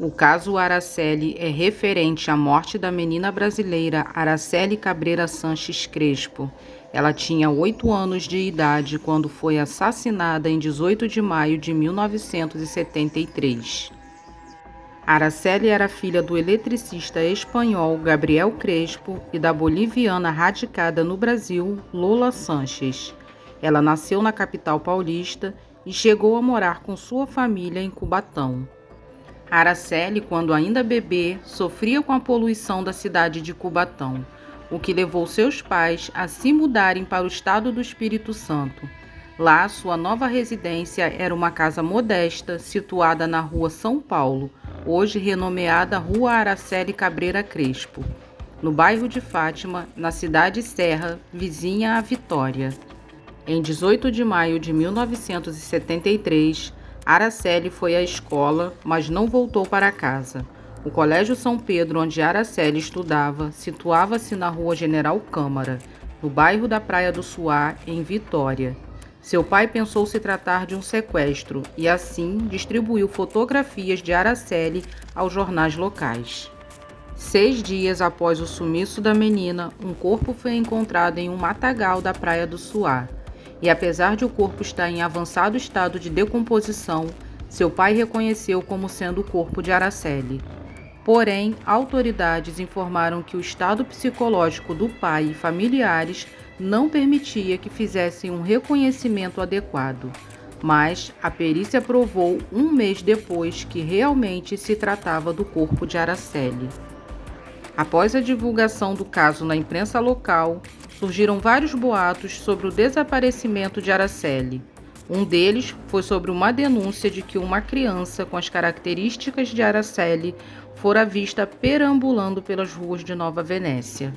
O caso Araceli é referente à morte da menina brasileira Araceli Cabreira Sanches Crespo. Ela tinha 8 anos de idade quando foi assassinada em 18 de maio de 1973. Araceli era filha do eletricista espanhol Gabriel Crespo e da boliviana radicada no Brasil, Lola Sanches. Ela nasceu na capital paulista e chegou a morar com sua família em Cubatão. Araceli, quando ainda bebê, sofria com a poluição da cidade de Cubatão, o que levou seus pais a se mudarem para o estado do Espírito Santo. Lá, sua nova residência era uma casa modesta, situada na rua São Paulo, hoje renomeada Rua Araceli Cabreira Crespo, no bairro de Fátima, na cidade Serra, vizinha à Vitória. Em 18 de maio de 1973, Araceli foi à escola, mas não voltou para casa. O Colégio São Pedro, onde Araceli estudava, situava-se na Rua General Câmara, no bairro da Praia do Suá, em Vitória. Seu pai pensou se tratar de um sequestro e, assim, distribuiu fotografias de Araceli aos jornais locais. 6 dias após o sumiço da menina, um corpo foi encontrado em um matagal da Praia do Suá. E apesar de o corpo estar em avançado estado de decomposição, seu pai reconheceu como sendo o corpo de Araceli. Porém, autoridades informaram que o estado psicológico do pai e familiares não permitia que fizessem um reconhecimento adequado. Mas a perícia provou 1 mês depois que realmente se tratava do corpo de Araceli. Após a divulgação do caso na imprensa local, surgiram vários boatos sobre o desaparecimento de Araceli. Um deles foi sobre uma denúncia de que uma criança com as características de Araceli fora vista perambulando pelas ruas de Nova Venécia.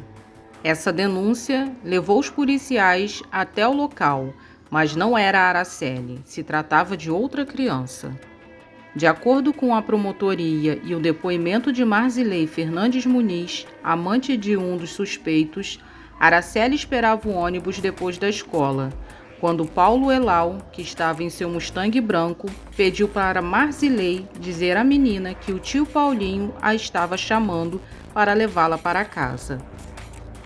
Essa denúncia levou os policiais até o local, mas não era Araceli, se tratava de outra criança. De acordo com a promotoria e o depoimento de Marzilei Fernandes Muniz, amante de um dos suspeitos, Araceli esperava o ônibus depois da escola, quando Paulo Elau, que estava em seu Mustang branco, pediu para Marzilei dizer à menina que o tio Paulinho a estava chamando para levá-la para casa.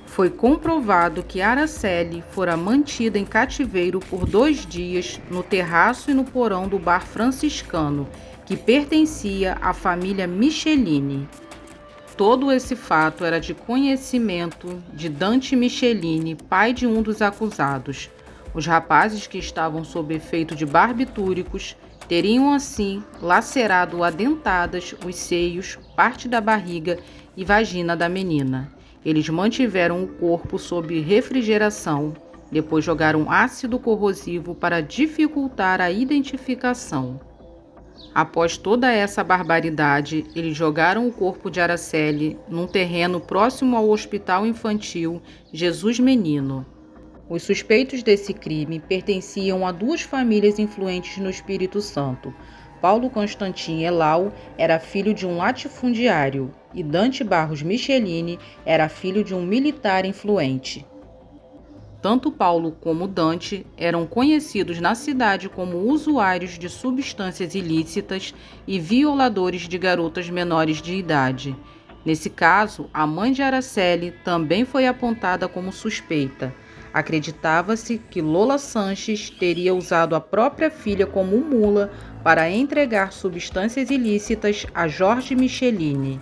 Foi comprovado que Araceli fora mantida em cativeiro por 2 dias no terraço e no porão do bar franciscano, que pertencia à família Michelini. Todo esse fato era de conhecimento de Dante Michelini, pai de um dos acusados. Os rapazes que estavam sob efeito de barbitúricos teriam assim lacerado a dentadas os seios, parte da barriga e vagina da menina. Eles mantiveram o corpo sob refrigeração, depois jogaram ácido corrosivo para dificultar a identificação. Após toda essa barbaridade, eles jogaram o corpo de Araceli num terreno próximo ao Hospital Infantil Jesus Menino. Os suspeitos desse crime pertenciam a 2 famílias influentes no Espírito Santo. Paulo Constantin Elau era filho de um latifundiário e Dante Barros Michelini era filho de um militar influente. Tanto Paulo como Dante eram conhecidos na cidade como usuários de substâncias ilícitas e violadores de garotas menores de idade. Nesse caso, a mãe de Araceli também foi apontada como suspeita. Acreditava-se que Lola Sanches teria usado a própria filha como mula para entregar substâncias ilícitas a Jorge Michelini.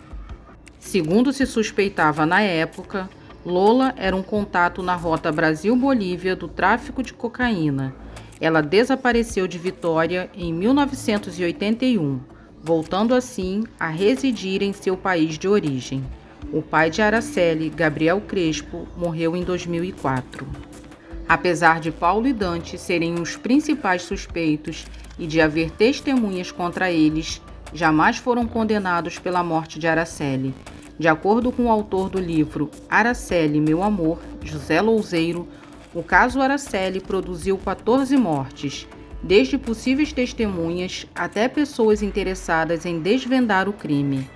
Segundo se suspeitava na época, Lola era um contato na rota Brasil-Bolívia do tráfico de cocaína. Ela desapareceu de Vitória em 1981, voltando assim a residir em seu país de origem. O pai de Araceli, Gabriel Crespo, morreu em 2004. Apesar de Paulo e Dante serem os principais suspeitos e de haver testemunhas contra eles, jamais foram condenados pela morte de Araceli. De acordo com o autor do livro Araceli, Meu Amor, José Louzeiro, o caso Araceli produziu 14 mortes, desde possíveis testemunhas até pessoas interessadas em desvendar o crime.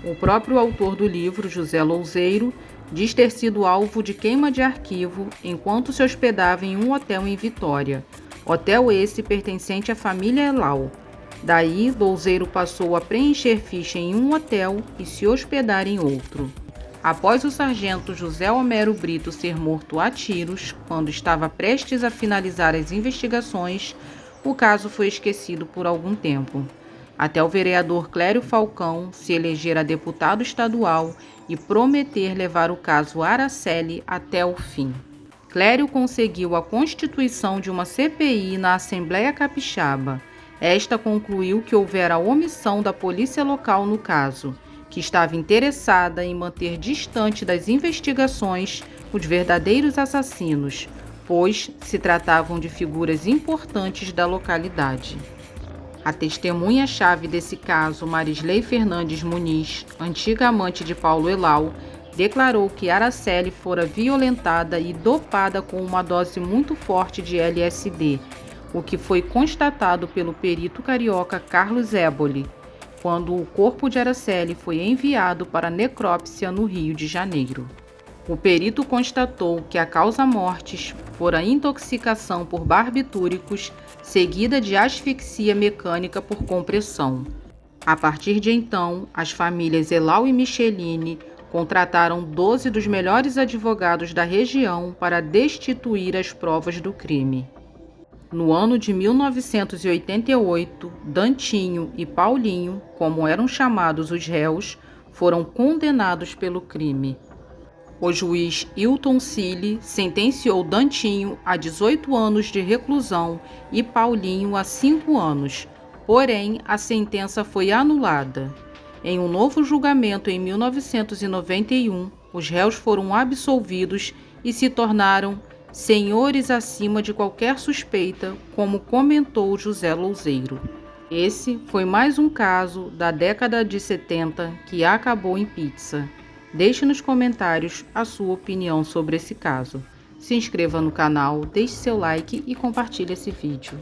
O próprio autor do livro, José Louzeiro, diz ter sido alvo de queima de arquivo enquanto se hospedava em um hotel em Vitória. Hotel esse pertencente à família Elau. Daí, Louzeiro passou a preencher ficha em um hotel e se hospedar em outro. Após o sargento José Homero Brito ser morto a tiros, quando estava prestes a finalizar as investigações, o caso foi esquecido por algum tempo, até o vereador Clério Falcão se eleger a deputado estadual e prometer levar o caso Araceli até o fim. Clério conseguiu a constituição de uma CPI na Assembleia Capixaba. Esta concluiu que houvera omissão da polícia local no caso, que estava interessada em manter distante das investigações os verdadeiros assassinos, pois se tratavam de figuras importantes da localidade. A testemunha-chave desse caso, Marisley Fernandes Muniz, antiga amante de Paulo Elau, declarou que Araceli fora violentada e dopada com uma dose muito forte de LSD, o que foi constatado pelo perito carioca Carlos Éboli, quando o corpo de Araceli foi enviado para necrópsia no Rio de Janeiro. O perito constatou que a causa-mortes fora intoxicação por barbitúricos, seguida de asfixia mecânica por compressão. A partir de então, as famílias Elau e Micheline contrataram 12 dos melhores advogados da região para destituir as provas do crime. No ano de 1988, Dantinho e Paulinho, como eram chamados os réus, foram condenados pelo crime. O juiz Hilton Cille sentenciou Dantinho a 18 anos de reclusão e Paulinho a 5 anos, porém a sentença foi anulada. Em um novo julgamento em 1991, os réus foram absolvidos e se tornaram senhores acima de qualquer suspeita, como comentou José Louzeiro. Esse foi mais um caso da década de 70 que acabou em pizza. Deixe nos comentários a sua opinião sobre esse caso. Se inscreva no canal, deixe seu like e compartilhe esse vídeo.